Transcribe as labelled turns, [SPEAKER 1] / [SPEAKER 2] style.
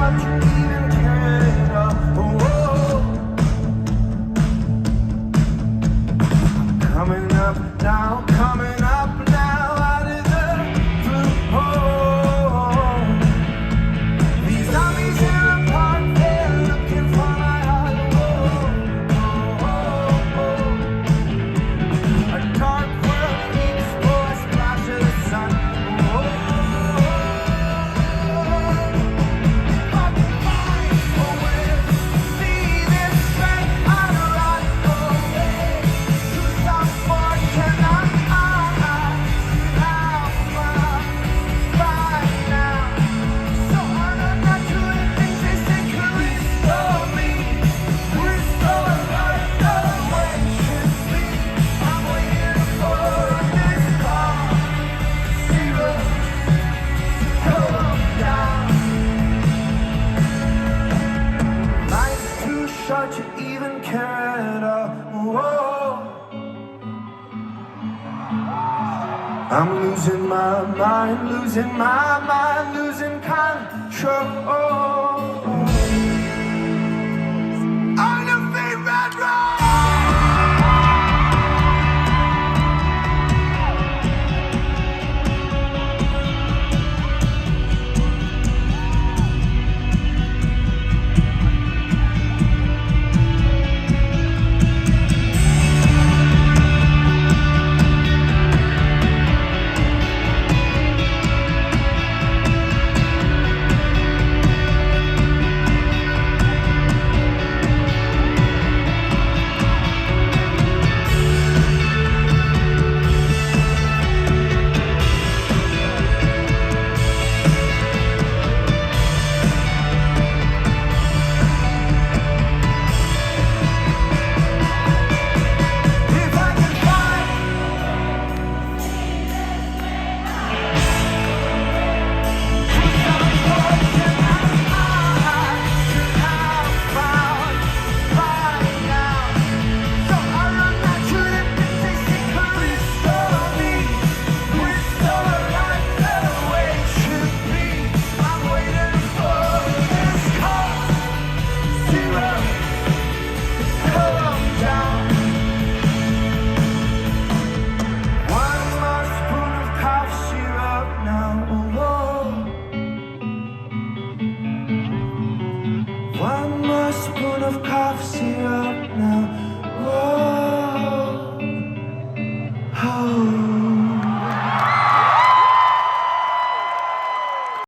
[SPEAKER 1] shot you even cared. Coming up now, coming up now, out of the blue. These zombies in the park, they're looking for my heart. A dark world needs for a splash of the sun. Shot you even cared. I'm losing my mind, losing my mind, losing control. On your favorite road. One more spoon of cough syrup.